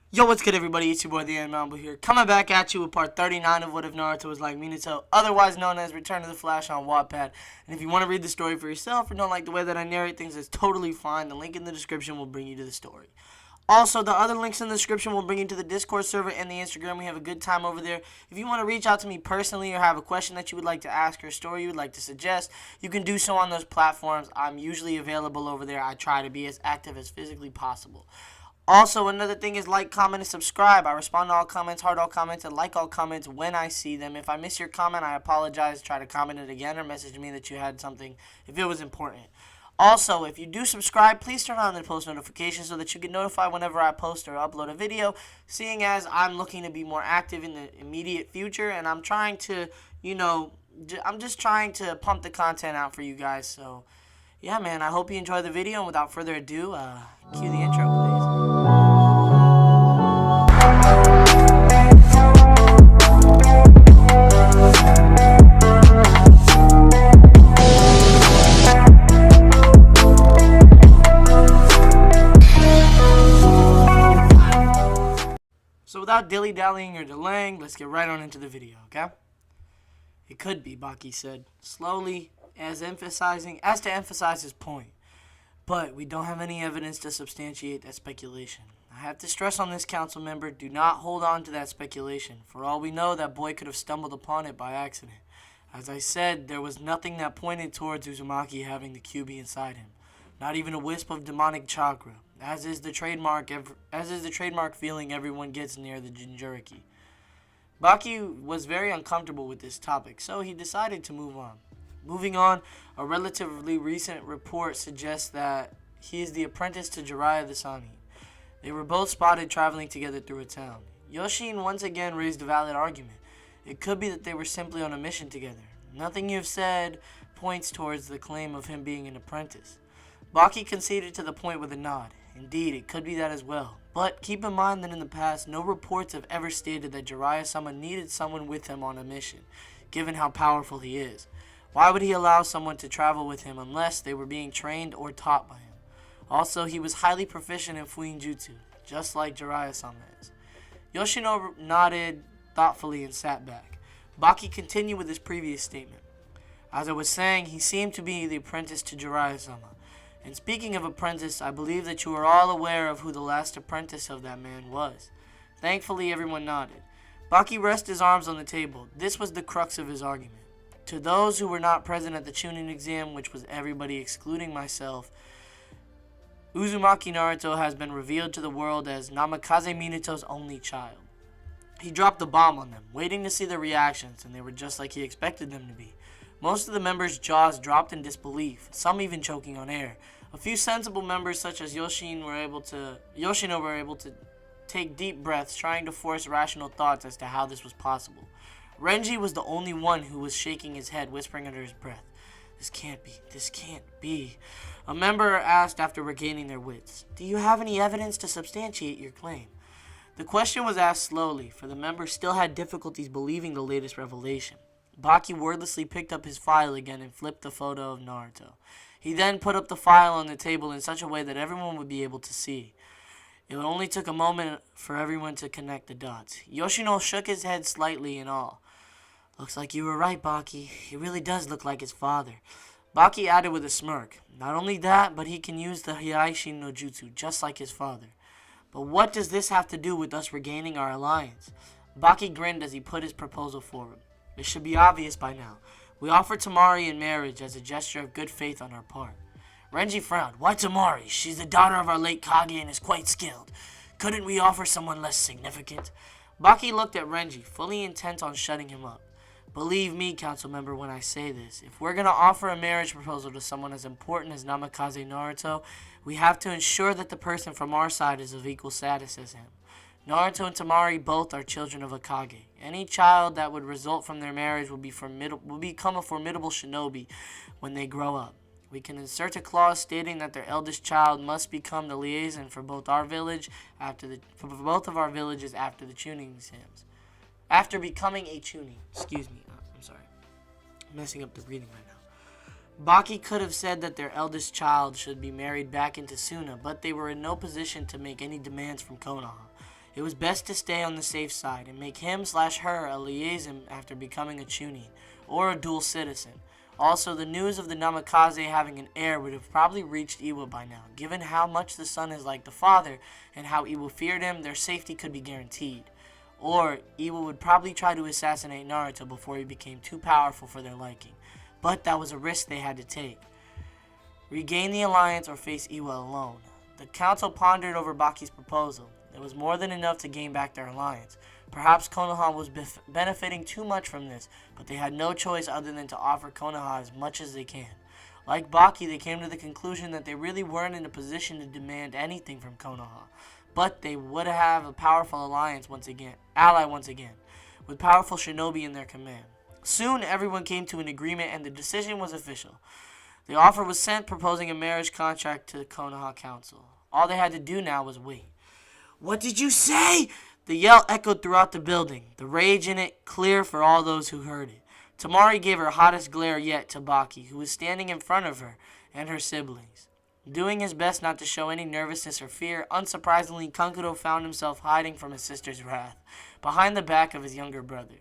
Yo, what's good, everybody? It's your boy, the Mambo here, coming back at you with part 39 of What If Naruto Was Like Minato, otherwise known as Return to the Flash on Wattpad. And if you want to read the story for yourself or don't like the way that I narrate things, it's totally fine. The link in the description will bring you to the story. Also, the other links in the description will bring you to the Discord server and the Instagram. We have a good time over there. If you want to reach out to me personally or have a question that you would like to ask or a story you would like to suggest, you can do so on those platforms. I'm usually available over there. I try to be as active as physically possible. Also, another thing is like, comment, and subscribe. I respond to all comments, heart all comments, and like all comments when I see them. If I miss your comment, I apologize. Try to comment it again or message me that you had something if it was important. Also, if you do subscribe, please turn on the post notifications so that you get notified whenever I post or upload a video, seeing as I'm looking to be more active in the immediate future, and I'm trying to, I'm just trying to pump the content out for you guys. So, yeah, man, I hope you enjoy the video, and without further ado, cue the intro, please. So without dilly-dallying or delaying, let's get right on into the video, okay? It could be, Baki said, slowly, as to emphasize his point. But we don't have any evidence to substantiate that speculation. I have to stress on this, council member, do not hold on to that speculation. For all we know, that boy could have stumbled upon it by accident. As I said, there was nothing that pointed towards Uzumaki having the QB inside him. Not even a wisp of demonic chakra, as is the trademark feeling everyone gets near the Jinchuriki. Baki was very uncomfortable with this topic, so he decided to move on. Moving on, a relatively recent report suggests that he is the apprentice to Jiraiya the Sannin. They were both spotted traveling together through a town. Yoshin once again raised a valid argument. It could be that they were simply on a mission together. Nothing you've said points towards the claim of him being an apprentice. Baki conceded to the point with a nod. Indeed, it could be that as well. But keep in mind that in the past, no reports have ever stated that Jiraiya-sama needed someone with him on a mission, given how powerful he is. Why would he allow someone to travel with him unless they were being trained or taught by him? Also, he was highly proficient in Fuinjutsu, just like Jiraiya-sama is. Yoshino nodded thoughtfully and sat back. Baki continued with his previous statement. As I was saying, he seemed to be the apprentice to Jiraiya-sama. And speaking of apprentice, I believe that you are all aware of who the last apprentice of that man was. Thankfully, everyone nodded. Baki rested his arms on the table. This was the crux of his argument. To those who were not present at the Chunin exam, which was everybody excluding myself, Uzumaki Naruto has been revealed to the world as Namikaze Minato's only child. He dropped the bomb on them, waiting to see their reactions, and they were just like he expected them to be. Most of the members' jaws dropped in disbelief, some even choking on air. A few sensible members such as Yoshino were able to take deep breaths, trying to force rational thoughts as to how this was possible. Renji was the only one who was shaking his head, whispering under his breath, this can't be. A member asked after regaining their wits, do you have any evidence to substantiate your claim? The question was asked slowly, for the members still had difficulties believing the latest revelation. Baki wordlessly picked up his file again and flipped the photo of Naruto. He then put up the file on the table in such a way that everyone would be able to see. It only took a moment for everyone to connect the dots. Yoshino shook his head slightly in awe. Looks like you were right, Baki. He really does look like his father. Baki added with a smirk. Not only that, but he can use the Hyaishin no Jutsu just like his father. But what does this have to do with us regaining our alliance? Baki grinned as he put his proposal forward. It should be obvious by now. We offer Tamari in marriage as a gesture of good faith on our part. Renji frowned. Why Tamari? She's the daughter of our late Kage and is quite skilled. Couldn't we offer someone less significant? Baki looked at Renji, fully intent on shutting him up. Believe me, council member, when I say this. If we're going to offer a marriage proposal to someone as important as Namikaze Naruto, we have to ensure that the person from our side is of equal status as him. Naruto and Tamari both are children of a Kage. Any child that would result from their marriage will become a formidable shinobi when they grow up. We can insert a clause stating that their eldest child must become the liaison for both our village for both of our villages after the tuning exams. After becoming a tuning. Excuse me. I'm sorry. I'm messing up the reading right now. Baki could have said that their eldest child should be married back into Suna, but they were in no position to make any demands from Konoha. It was best to stay on the safe side and make him/her a liaison after becoming a Chunin, or a dual citizen. Also, the news of the Namikaze having an heir would have probably reached Iwa by now. Given how much the son is like the father, and how Iwa feared him, their safety could be guaranteed. Or, Iwa would probably try to assassinate Naruto before he became too powerful for their liking. But that was a risk they had to take. Regain the alliance or face Iwa alone. The council pondered over Baki's proposal. It was more than enough to gain back their alliance. Perhaps Konoha was benefiting too much from this, but they had no choice other than to offer Konoha as much as they can. Like Baki, they came to the conclusion that they really weren't in a position to demand anything from Konoha, but they would have a powerful ally once again, with powerful shinobi in their command. Soon, everyone came to an agreement, and the decision was official. The offer was sent, proposing a marriage contract to the Konoha Council. All they had to do now was wait. "What did you say?" The yell echoed throughout the building, the rage in it clear for all those who heard it. Tamari gave her hottest glare yet to Baki, who was standing in front of her and her siblings. Doing his best not to show any nervousness or fear, unsurprisingly, Kankuro found himself hiding from his sister's wrath, behind the back of his younger brother.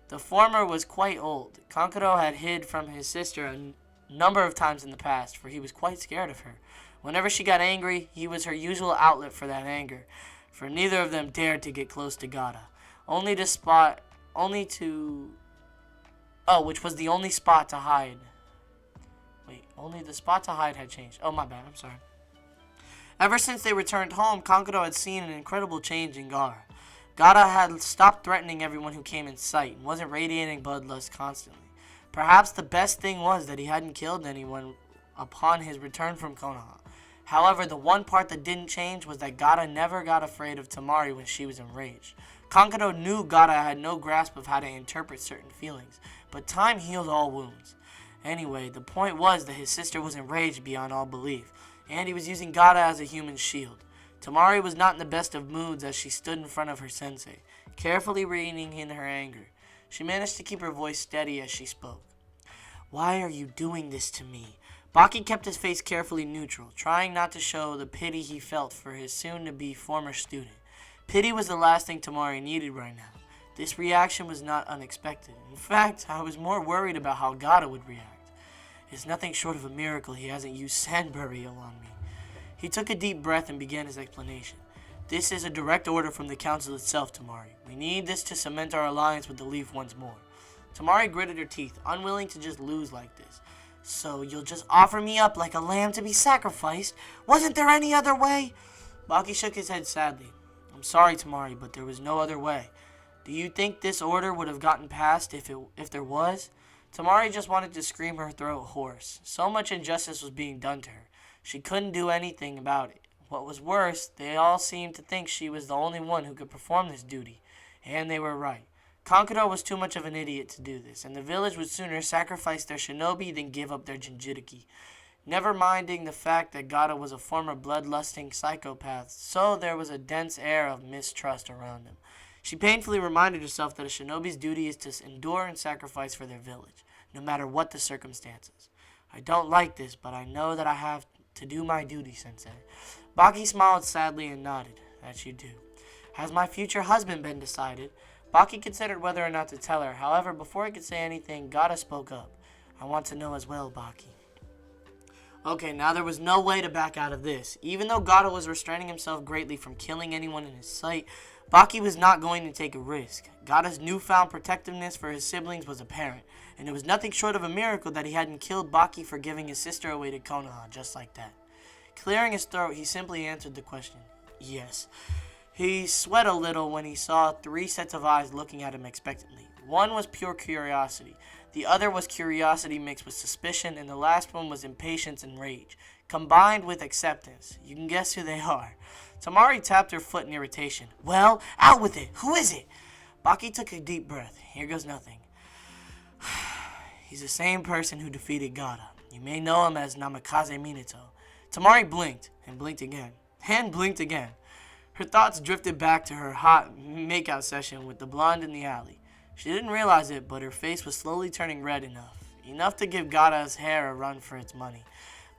The former was quite old. Kankuro had hid from his sister a number of times in the past, for he was quite scared of her. Whenever she got angry, he was her usual outlet for that anger, for neither of them dared to get close to Gata. Which was the only spot to hide. Only the spot to hide had changed. Oh, my bad, I'm sorry. Ever since they returned home, Kankuro had seen an incredible change in Gaara. Gata had stopped threatening everyone who came in sight and wasn't radiating bloodlust constantly. Perhaps the best thing was that he hadn't killed anyone upon his return from Konoha. However, the one part that didn't change was that Gata never got afraid of Tamari when she was enraged. Kankuro knew Gata had no grasp of how to interpret certain feelings, but time healed all wounds. Anyway, the point was that his sister was enraged beyond all belief, and he was using Gata as a human shield. Tamari was not in the best of moods as she stood in front of her sensei, carefully reining in her anger. She managed to keep her voice steady as she spoke. "Why are you doing this to me?" Baki kept his face carefully neutral, trying not to show the pity he felt for his soon-to-be former student. Pity was the last thing Tamari needed right now. This reaction was not unexpected. In fact, I was more worried about how Gata would react. It's nothing short of a miracle he hasn't used sand burial on me. He took a deep breath and began his explanation. "This is a direct order from the council itself, Tamari. We need this to cement our alliance with the Leaf once more." Tamari gritted her teeth, unwilling to just lose like this. "So you'll just offer me up like a lamb to be sacrificed? Wasn't there any other way?" Baki shook his head sadly. "I'm sorry, Tamari, but there was no other way. Do you think this order would have gotten passed if there was?" Tamari just wanted to scream her throat hoarse. So much injustice was being done to her. She couldn't do anything about it. What was worse, they all seemed to think she was the only one who could perform this duty. And they were right. Kankuro was too much of an idiot to do this, and the village would sooner sacrifice their shinobi than give up their Jinchuriki. Never minding the fact that Gata was a former bloodlusting psychopath, so there was a dense air of mistrust around him. She painfully reminded herself that a shinobi's duty is to endure and sacrifice for their village, no matter what the circumstances. "I don't like this, but I know that I have to do my duty, Sensei." Baki smiled sadly and nodded. "That you do. Has my future husband been decided?" Baki considered whether or not to tell her. However, before he could say anything, Gata spoke up. "I want to know as well, Baki." Okay, now there was no way to back out of this. Even though Gata was restraining himself greatly from killing anyone in his sight, Baki was not going to take a risk. Gata's newfound protectiveness for his siblings was apparent, and it was nothing short of a miracle that he hadn't killed Baki for giving his sister away to Konoha just like that. Clearing his throat, he simply answered the question. Yes. He sweat a little when he saw 3 sets of eyes looking at him expectantly. One was pure curiosity, the other was curiosity mixed with suspicion, and the last one was impatience and rage, combined with acceptance. You can guess who they are. Tamari tapped her foot in irritation. "Well, out with it! Who is it?" Baki took a deep breath. "Here goes nothing. He's the same person who defeated Gata. You may know him as Namikaze Minato." Tamari blinked, and blinked again, and blinked again. Her thoughts drifted back to her hot makeout session with the blonde in the alley. She didn't realize it, but her face was slowly turning red enough to give Gata's hair a run for its money.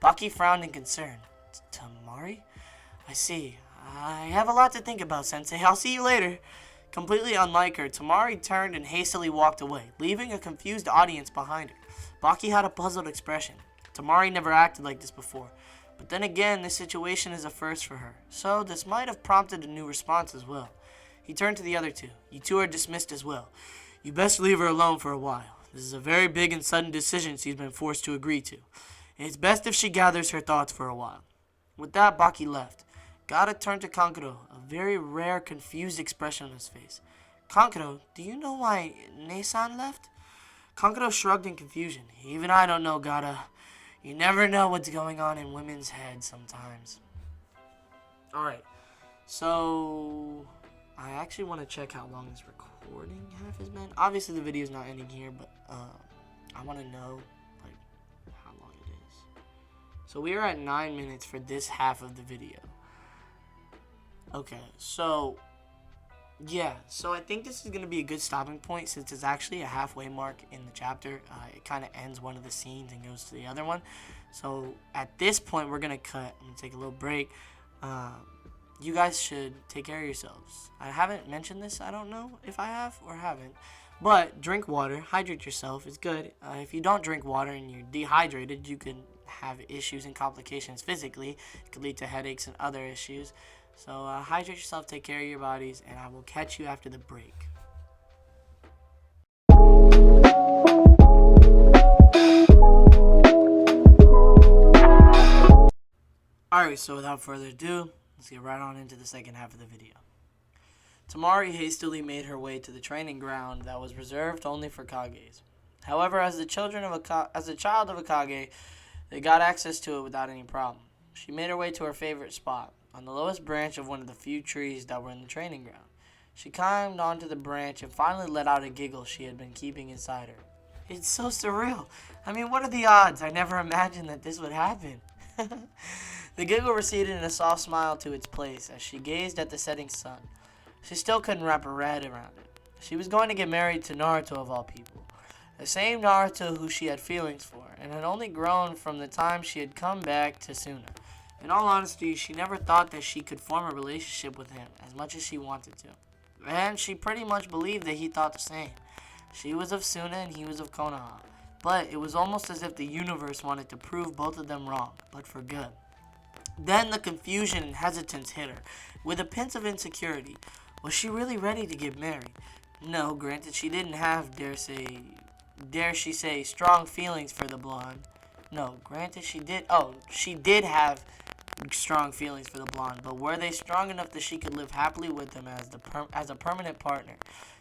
Baki frowned in concern. "Tamari? I see. I have a lot to think about, Sensei. I'll see you later. Completely unlike her, Tamari turned and hastily walked away, leaving a confused audience behind her. Baki had a puzzled expression. Tamari never acted like this before. But then again, this situation is a first for her, so this might have prompted a new response as well. He turned to the other two. You two are dismissed as well. You best leave her alone for a while. This is a very big and sudden decision she's been forced to agree to. And it's best if she gathers her thoughts for a while. With that, Baki left. Gaara turned to Kankuro, a very rare, confused expression on his face. Kankuro, do you know why Nei-san left? Kankuro shrugged in confusion. Even I don't know, Gaara. You never know what's going on in women's heads sometimes. Alright, so I actually want to check how long this recording half has been. Obviously the video's not ending here, but I want to know like how long it is. So we are at 9 minutes for this half of the video. Okay, so yeah, so I think this is going to be a good stopping point since it's actually a halfway mark in the chapter. It kind of ends one of the scenes and goes to the other one. So at this point, we're going to cut. I'm going to take a little break. You guys should take care of yourselves. I haven't mentioned this. I don't know if I have or haven't. But drink water. Hydrate yourself. It's good. If you don't drink water and you're dehydrated, you can have issues and complications physically. It could lead to headaches and other issues. So hydrate yourself, take care of your bodies, and I will catch you after the break. Alright, so without further ado, let's get right on into the second half of the video. Tamari hastily made her way to the training ground that was reserved only for Kages. However, as a child of a Kage, they got access to it without any problem. She made her way to her favorite spot, on the lowest branch of one of the few trees that were in the training ground. She climbed onto the branch and finally let out a giggle she had been keeping inside her. It's so surreal. I mean, what are the odds? I never imagined that this would happen. The giggle receded in a soft smile to its place as she gazed at the setting sun. She still couldn't wrap her head around it. She was going to get married to Naruto of all people. The same Naruto who she had feelings for, and had only grown from the time she had come back to Suna. In all honesty, she never thought that she could form a relationship with him as much as she wanted to. And she pretty much believed that he thought the same. She was of Suna and he was of Konoha. But it was almost as if the universe wanted to prove both of them wrong, but for good. Then the confusion and hesitance hit her, with a pinch of insecurity. Was she really ready to get married? No, granted she didn't have, dare she say, strong feelings for the blonde. No, granted she did have strong feelings for the blonde, but were they strong enough that she could live happily with him as a permanent partner?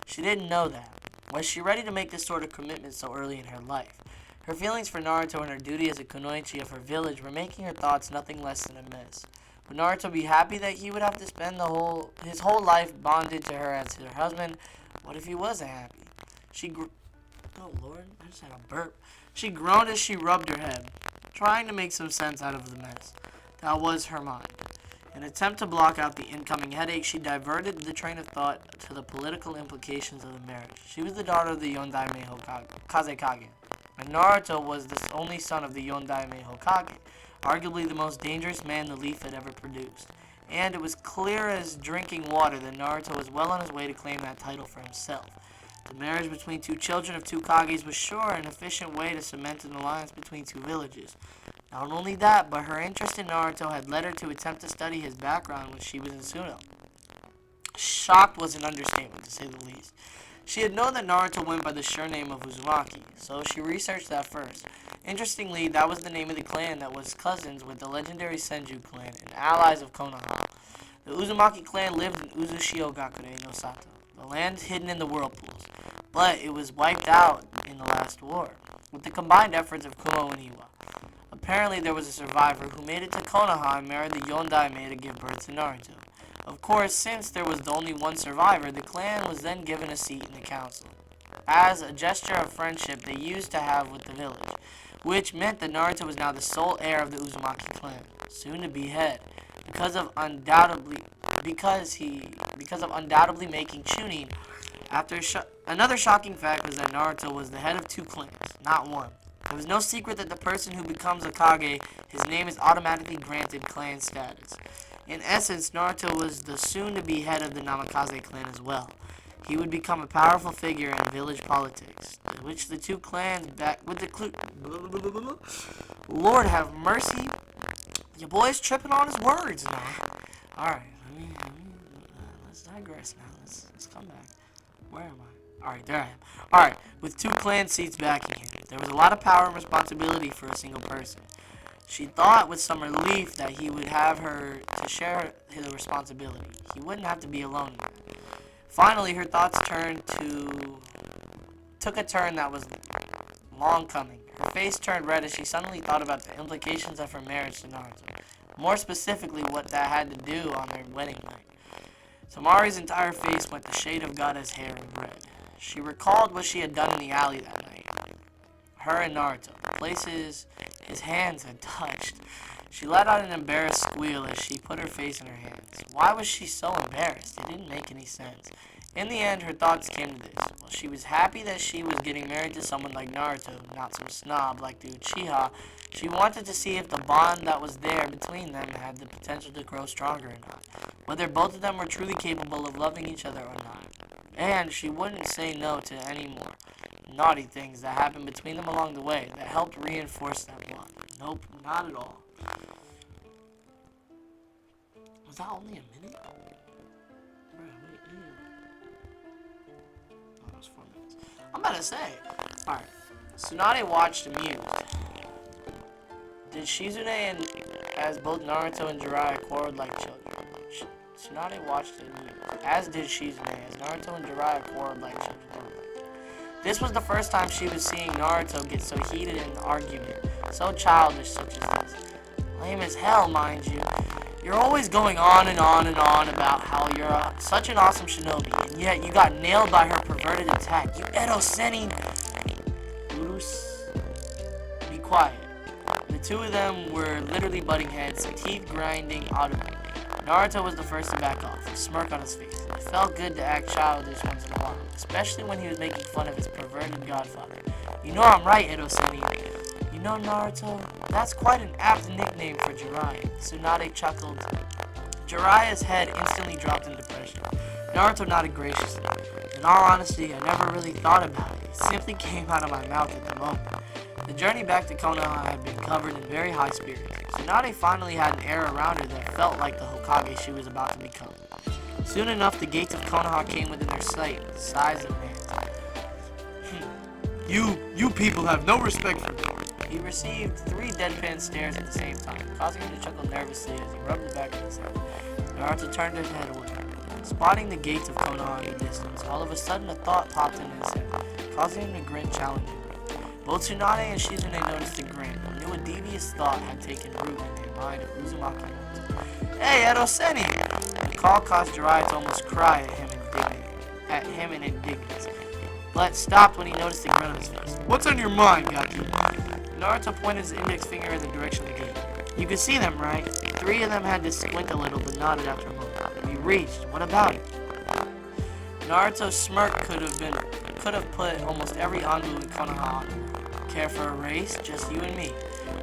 She didn't know that. Was she ready to make this sort of commitment so early in her life? Her feelings for Naruto and her duty as a kunoichi of her village were making her thoughts nothing less than a mess. Would Naruto be happy that he would have to spend his whole life bonded to her as her husband? What if he wasn't happy? Oh Lord, I just had a burp. She groaned as she rubbed her head, trying to make some sense out of the mess. That was her mind. In an attempt to block out the incoming headache, she diverted the train of thought to the political implications of the marriage. She was the daughter of the Yondaime Kazekage, and Naruto was the only son of the Yondaime Hokage, arguably the most dangerous man the Leaf had ever produced. And it was clear as drinking water that Naruto was well on his way to claim that title for himself. The marriage between two children of two Kages was sure an efficient way to cement an alliance between two villages. Not only that, but her interest in Naruto had led her to attempt to study his background when she was in Suno. Shocked was an understatement, to say the least. She had known that Naruto went by the surname of Uzumaki, so she researched that first. Interestingly, that was the name of the clan that was cousins with the legendary Senju clan and allies of Konoha. The Uzumaki clan lived in Uzushio Gakure no Sato, the land hidden in the whirlpools, but it was wiped out in the last war, with the combined efforts of Kumo and Iwa. Apparently, there was a survivor who made it to Konoha and married the Yondaime to give birth to Naruto. Of course, since there was only one survivor, the clan was then given a seat in the council, as a gesture of friendship they used to have with the village, which meant that Naruto was now the sole heir of the Uzumaki clan, soon to be head, because of undoubtedly making Chunin. Another shocking fact was that Naruto was the head of two clans, not one. It was no secret that the person who becomes a Kage, his name is automatically granted clan status. In essence, Naruto was the soon-to-be head of the Namikaze clan as well. He would become a powerful figure in village politics, which the two clans back with the Lord have mercy. Your boy's tripping on his words now. Alright, let's digress now. Let's come back. Where am I? Alright, there I am. Alright, with two clan seats backing him, there was a lot of power and responsibility for a single person. She thought with some relief that he would have her to share his responsibility. He wouldn't have to be alone in that. Finally, her thoughts took a turn that was long coming. Her face turned red as she suddenly thought about the implications of her marriage to Naruto. More specifically, what that had to do on their wedding night. Tamari's entire face went the shade of Gatta's hair in red. She recalled what she had done in the alley that night. Her and Naruto, places his hands had touched. She let out an embarrassed squeal as she put her face in her hands. Why was she so embarrassed? It didn't make any sense. In the end, her thoughts came to this. While she was happy that she was getting married to someone like Naruto, not some snob like the Uchiha, she wanted to see if the bond that was there between them had the potential to grow stronger or not. Whether both of them were truly capable of loving each other or not. And she wouldn't say no to any more naughty things that happened between them along the way that helped reinforce that bond. Nope, not at all. Was that only a minute? Bro, wait, oh, that was 4 minutes. I'm about to say. Alright. Tsunade watched amused. Did Shizune and as both Naruto and Jiraiya quarreled like children? Tsunade watched amused. As did Shizune, as Naruto and Jiraiya quarreled like children. This was the first time she was seeing Naruto get so heated in an argument. So childish such as this. Lame as hell, mind you. You're always going on and on and on about how you're such an awesome shinobi, and yet you got nailed by her perverted attack. You Edo Sennin! Urus. Be quiet. The two of them were literally butting heads, teeth grinding audibly. Naruto was the first to back off, a smirk on his face. It felt good to act childish once in a while, especially when he was making fun of his perverted godfather. You know I'm right, Edo Sennin. You know, Naruto, that's quite an apt nickname for Jiraiya. Tsunade chuckled. Jiraiya's head instantly dropped in depression. Naruto nodded graciously. In all honesty, I never really thought about it. It simply came out of my mouth at the moment. The journey back to Konoha had been covered in very high spirits. Tsunade finally had an air around her that felt like the Hokage she was about to become. Soon enough, the gates of Konoha came within their sight, the size of hands. You people have no respect for me. He received 3 deadpan stares at the same time, causing him to chuckle nervously as he rubbed the back of his head. Naruto turned his head away. Spotting the gates of Konoha in the distance, all of a sudden a thought popped into his head, causing him to grin challengingly. Both Tsunade and Shizune noticed the grin, and knew a devious thought had taken root in the mind of Uzumaki. Hey, Edo Sennin! The call caused Jiraiya to almost cry at him in indignance, but stopped when he noticed the grin on his face. What's on your mind, Gaki? Naruto pointed his index finger in the direction of the gate. You could see them, right? 3 of them had to squint a little, but nodded after a moment. We reached. What about it? Naruto's smirk could have put almost every Anbu in Konoha on. Care for a race? Just you and me.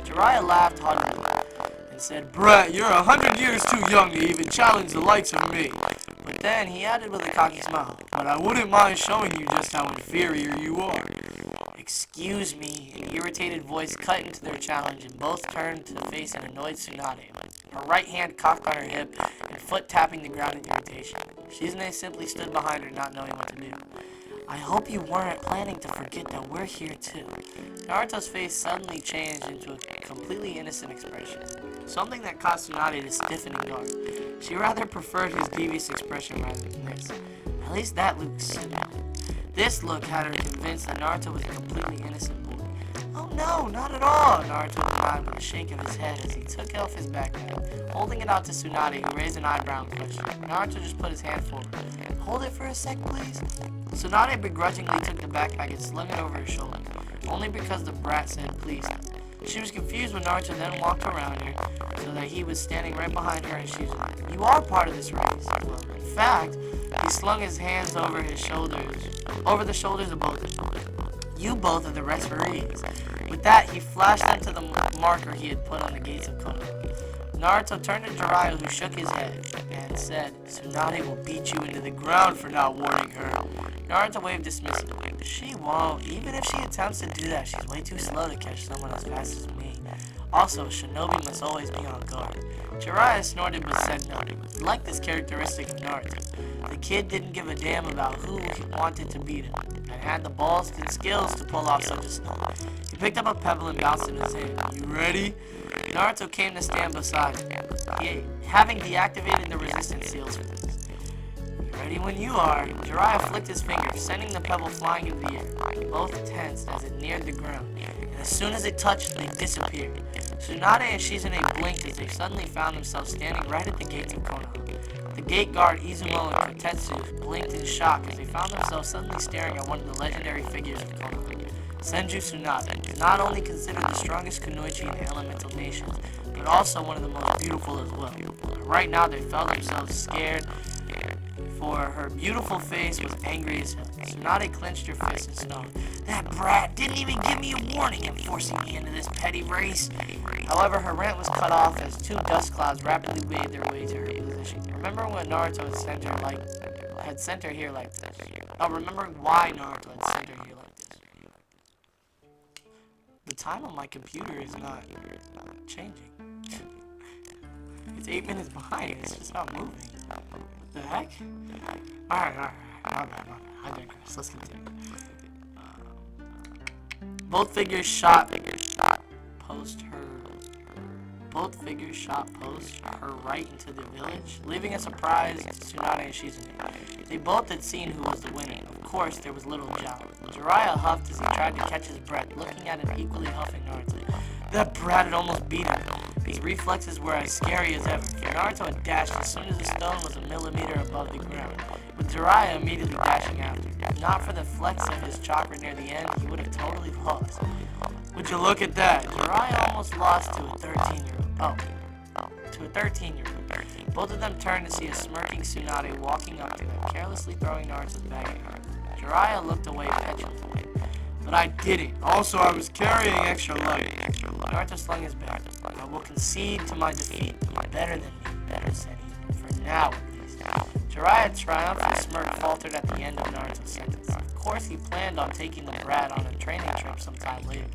Jiraiya laughed haughtily and said, Brat, you're 100 years too young to even challenge the likes of me. But then he added with a cocky smile, but I wouldn't mind showing you just how inferior you are. Excuse me. An irritated voice cut into their challenge, and both turned to face an annoyed Tsunade, her right hand cocked on her hip and foot tapping the ground in irritation. Shizune simply stood behind her, not knowing what to do. I hope you weren't planning to forget that we're here too. Naruto's face suddenly changed into a completely innocent expression, something that caused Tsunade to stiffen in guard. She rather preferred his devious expression rather than this. At least that looked simple. This look had her convinced that Naruto was a completely innocent boy. Oh no, not at all, Naruto replied with a shake of his head as he took off his backpack, holding it out to Tsunade, who raised an eyebrow in question. Naruto just put his hand forward. Hold it for a sec, please. Tsunade begrudgingly took the backpack and slung it over her shoulder, only because the brat said please. She was confused when Naruto then walked around her, so that he was standing right behind her and she was like, You are part of this race. Well, in fact, he slung his hands over the shoulders of both of them. You both are the referees. With that, he flashed them to the marker he had put on the gates of Konoha. Naruto turned to Jiraiya, who shook his head and said, Tsunade will beat you into the ground for not warning her. Naruto waved dismissively. She won't. Even if she attempts to do that, she's way too slow to catch someone as fast as me. Also, shinobi must always be on guard. Jiraiya snorted but said nothing. He liked this characteristic of Naruto. The kid didn't give a damn about who he wanted to beat him, and had the balls and skills to pull off such a stunt. He picked up a pebble and bounced it in his hand. You ready? Naruto came to stand beside him, having deactivated the resistance seals for this. Ready when you are. Jiraiya flicked his finger, sending the pebble flying into the air. Both tensed as it neared the ground, and as soon as it touched, they disappeared. Tsunade and Shizune blinked as they suddenly found themselves standing right at the gates of Konoha. The gate guard Izumo and Kotetsu blinked in shock as they found themselves suddenly staring at one of the legendary figures of Konoha. Senju Tsunade, not only considered the strongest kunoichi in the elemental nations, but also one of the most beautiful as well. Right now they felt themselves scared, for her beautiful face was angry as hell. Tsunade clenched her fist and snarled, That brat didn't even give me a warning in forcing me into this petty race. However, her rant was cut off as two dust clouds rapidly made their way to her position. Remember when Naruto had sent her here like this? Oh, remembering why Naruto had sent her here like this. The time on my computer is not changing. It's 8 minutes behind. It's just not moving. What the heck? Alright. My bad. I digress. Let's continue. Both figures shot post her right into the village, leaving a surprise to Tsunade and Shizune. They both had seen who was the winner. Of course, there was little doubt. Jiraiya huffed as he tried to catch his breath, looking at an equally huffing Naruto. That brat had almost beat him. His reflexes were as scary as ever. Naruto had dashed as soon as the stone was a millimeter above the ground, with Jiraiya immediately dashing after. If not for the flex of his chakra near the end, he would have totally lost. Would you look at that? Jiraiya almost lost to a 13-year-old. To a 13-year-old. Both of them turned to see a smirking Tsunade walking up to them, carelessly throwing Naruto's bag at her. Jiraiya looked away petulantly. But I didn't. Also, I was carrying extra luggage. Naruto slung his bag. I will concede to my defeat. Better than me, said he. For now, at least. Jiraiya's triumphant smirk faltered at the end of Naruto's sentence. Of course, he planned on taking the brat on a training trip sometime later,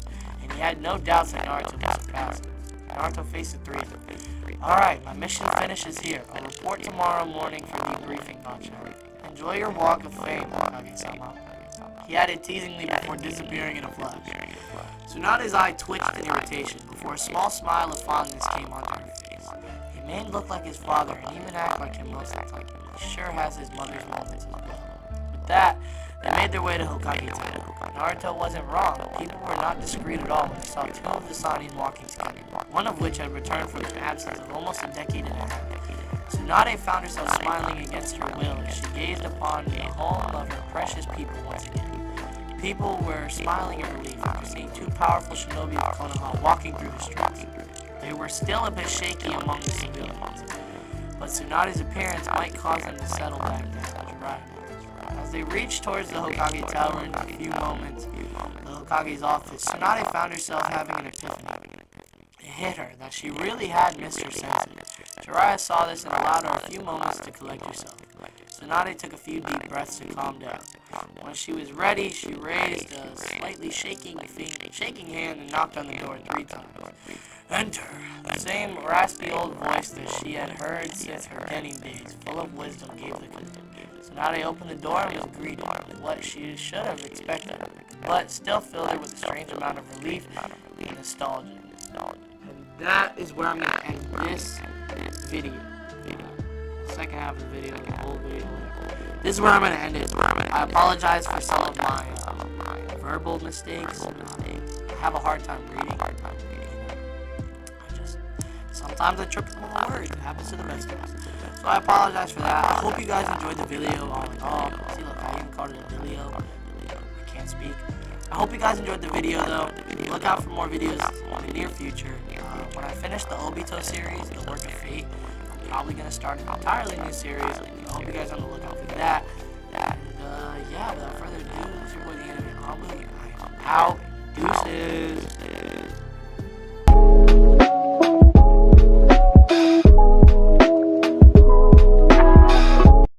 and he had no doubts that Naruto would surpass him. Naruto faced the three of them. Alright, my mission finishes here. I'll report tomorrow morning for debriefing, Gotcha. Enjoy your walk of fame, Kage-sama. He added teasingly before disappearing in a flash. Tsunade's eye twitched in irritation before a small smile of fondness came onto her face. He may look like his father and even act like him most of the time. He sure has his mother's moments as well. With that, they made their way to Hokage Town. Naruto wasn't wrong. People were not discreet at all when they saw two of the Sannin walking together, one of which had returned from an absence of almost a decade and a half. Tsunade found herself smiling against her will as she gazed upon the home of her precious people once again. People were smiling in relief after seeing two powerful shinobi of Konoha walking through the streets. They were still a bit shaky among the civilians, but Tsunade's appearance might cause them to settle back down. As they reached towards the Hokage Tower in a few moments, the Hokage's office, Tsunade found herself having an epiphany. It hit her that she really had missed her senses. Jiraiya saw this and allowed her a few moments to collect herself. Tsunade took a few deep breaths to calm down. When she was ready, she raised a slightly shaking hand and knocked on the door 3 times. Enter! The same raspy old voice that she had heard since her Genin days, full of wisdom, gave the command. Tsunade opened the door and was greeted with what she should have expected, but still filled her with a strange amount of relief and nostalgia. And that is where I'm going to end this video. Second half of the video, the whole video. This is where I'm going to end it. I apologize for some of my verbal mistakes. I have a hard time reading. Sometimes I trip over words. It happens to the best of us. So I apologize for that. I hope you guys enjoyed the video all in all. See, look, I even called it a video. I can't speak. I hope you guys enjoyed the video, though. Look out for more videos in the near future. When I finish the Obito series, The Work of Fate, I'm probably going to start an entirely new series. I hope you guys are on the lookout for that. And, yeah, without further ado, this is your boy, the Anime Omelet. I am out. Deuces.